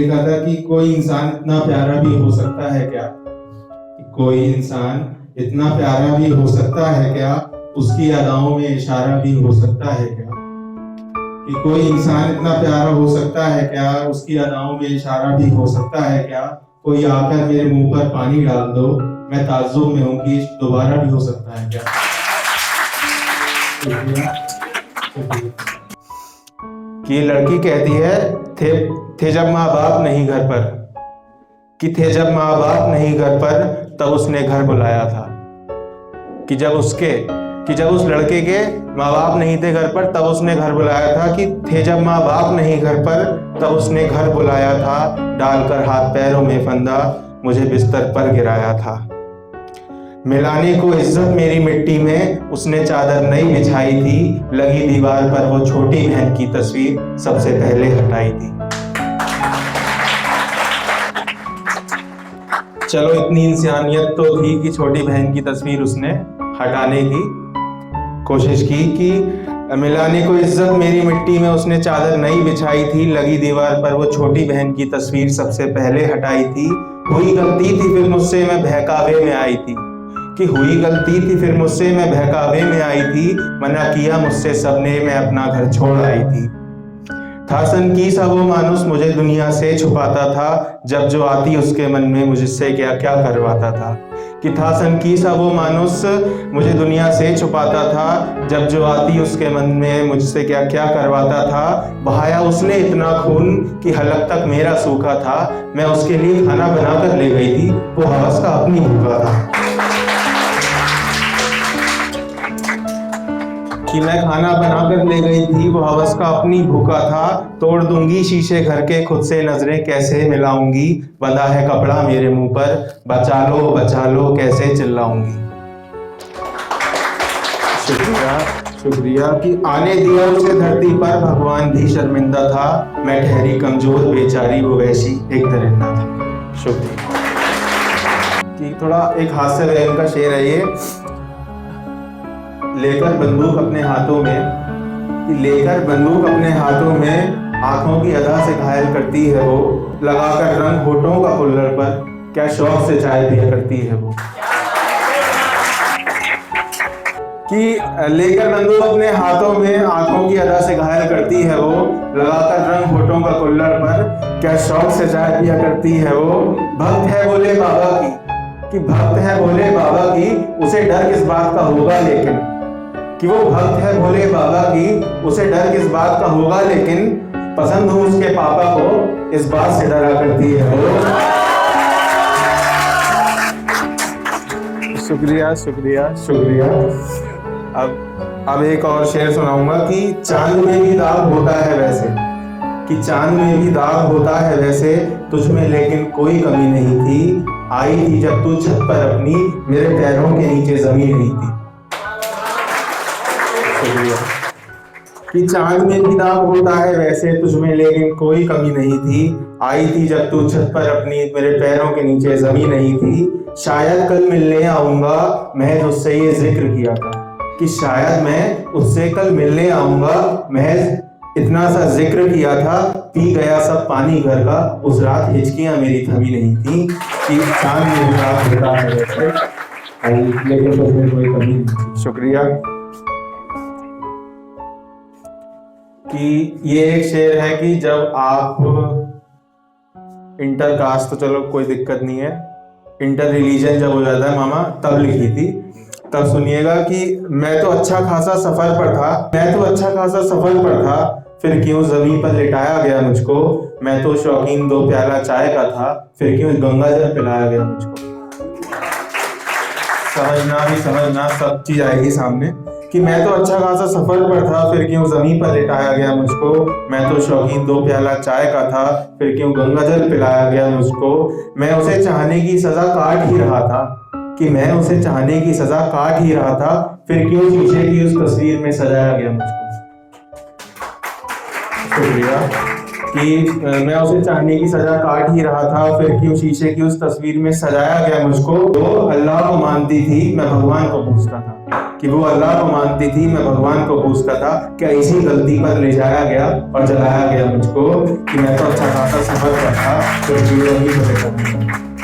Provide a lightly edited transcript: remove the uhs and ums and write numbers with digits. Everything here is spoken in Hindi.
लिखा था कि कोई इंसान इतना प्यारा भी हो सकता है क्या, कोई इंसान इतना प्यारा भी हो सकता है क्या, उसकी अदाओं में इशारा भी हो सकता है क्या, कि कोई इंसान इतना प्यारा हो सकता है क्या, उसकी अदाओं में इशारा भी हो सकता है क्या, कोई आकर मेरे मुंह पर पानी डाल दो, मैं ताज्जुब में हूँ कि दोबारा भी हो सकता है क्या। कि लड़की कहती है थे जब माँ बाप नहीं घर पर, कि थे जब माँ बाप नहीं घर पर तब उसने घर बुलाया था। कि जब उस लड़के के माँ बाप नहीं थे घर पर तब उसने घर बुलाया था। कि थे जब माँ बाप नहीं घर पर तब उसने घर बुलाया था, डालकर हाथ पैरों में फंदा मुझे बिस्तर पर गिराया था। मिलाने को इज्जत मेरी मिट्टी में उसने चादर नई बिछाई थी, लगी दीवार पर वो छोटी बहन की तस्वीर सबसे पहले हटाई थी। चलो इतनी इंसानियत तो थी कि छोटी बहन की तस्वीर उसने हटाने की कोशिश की। कि मिलाने को इज्जत मेरी मिट्टी में उसने चादर नई बिछाई थी, लगी दीवार पर वो छोटी बहन की तस्वीर सबसे पहले हटाई थी। हुई गलती थी फिर मुझसे मैं बहकावे में आई थी, कि हुई गलती थी फिर मुझसे मैं बहकावे में आई थी, मना किया मुझसे सबने मैं अपना घर छोड़ आई थी। था सनकीसा वो मानुस मुझे दुनिया से छुपाता था, जब जो आती उसके मन में मुझसे क्या क्या करवाता था। कि था सनकीसा वो मानुस मुझे दुनिया से छुपाता था, जब जो आती उसके मन में मुझसे क्या क्या करवाता था। बहाया उसने इतना खून कि हलक तक मेरा सूखा था, मैं उसके लिए खाना बनाकर ले गई थी, वो हवस का अपनी भूखा था। कि मैं खाना बनाकर ले गई थी, वो हवस का अपनी भूखा था। तोड़ दूंगी शीशे घर के खुद से नजरें कैसे मिलाऊंगी, बंधा है कपड़ा मेरे मुंह पर, बचा लो कैसे चिल्लाऊंगी। शुक्रिया कि आने दिया उसे धरती पर भगवान भी शर्मिंदा था, मैं ठहरी कमजोर बेचारी वो वैसी एक दरिंदा था। शुक्रिया। कि थोड़ा एक हास्य व्यंग का शेर है ये। लेकर बंदूक अपने हाथों में, कि लेकर बंदूक अपने हाथों में आंखों की अदा से घायल करती है वो, लगाकर रंग होठों का कुल्हड़ पर क्या शौक से चाय पिया करती है वो। कि लेकर बंदूक अपने हाथों में आंखों की अदा से घायल करती है वो, लगाकर रंग होठों का कुल्हड़ पर क्या शौक से चाय पिया करती है वो। भक्त है भोले बाबा की, कि भक्त है भोले बाबा की, उसे डर किस बात का होगा लेकिन, कि वो भक्त है भोले बाबा की, उसे डर किस बात का होगा लेकिन, पसंद हूं उसके पापा को इस बात से डरा करती है वो। शुक्रिया। अब एक और शेर सुनाऊंगा। कि चांद में भी दाग होता है वैसे, कि चांद में भी दाग होता है वैसे, तुझ में लेकिन कोई कमी नहीं थी, आई थी जब तू छत पर अपनी, मेरे पैरों के नीचे जमीन नहीं थी। कि चांद में भी दाग होता है वैसे, तुझमें लेकिन कोई कमी नहीं थी, आई थी जब तू छत पर अपनी, मेरे पैरों के नीचे जमीन नहीं थी। शायद कल मिलने आऊंगा, महज उससे ये जिक्र किया था, कि शायद मैं उससे कल मिलने आऊंगा, महज इतना सा जिक्र किया था, पी गया सब पानी घर का, उस रात हिचकियां मेरी थमी नहीं थी। कि चांद में भी दाग होता है वैसे, लेकिन उसमें कोई कमी नहीं थी। शुक्रिया। कि ये एक शेर है कि जब आप इंटर कास्ट, तो चलो कोई दिक्कत नहीं है, इंटर रिलीजन जब हो जाता है मामा, तब लिखी थी। तब सुनिएगा कि मैं तो अच्छा खासा सफर पर था, फिर क्यों जमीन पर लिटाया गया मुझको, मैं तो शौकीन 2 प्याला चाय का था, फिर क्यों गंगा जल पिलाया गया मुझको। समझना सब चीज आएगी सामने। कि मैं तो अच्छा खासा सफर पर था, फिर क्यों जमीन पर लिटाया गया मुझको, मैं तो शौकीन 2 प्याला चाय का था, फिर क्यों गंगा जल पिलाया गया मुझको। मैं उसे चाहने की सजा काट ही रहा था, कि मैं उसे चाहने की सजा काट ही रहा था, फिर क्यों शीशे की उस तस्वीर में सजाया गया मुझको। शुक्रिया। कि मैं उसे चांदी की सजा काट ही रहा था, फिर क्यों शीशे की उस तस्वीर में सजाया गया मुझको। वो अल्लाह को मानती थी, मैं भगवान को पूछता था कि वो अल्लाह को मानती थी, मैं भगवान को पूछता था। क्या इसी गलती पर ले जाया गया और जलाया गया मुझको कि मैं तो अच्छा खासा समझ रहा था, फिर जीवन ही बदल गया।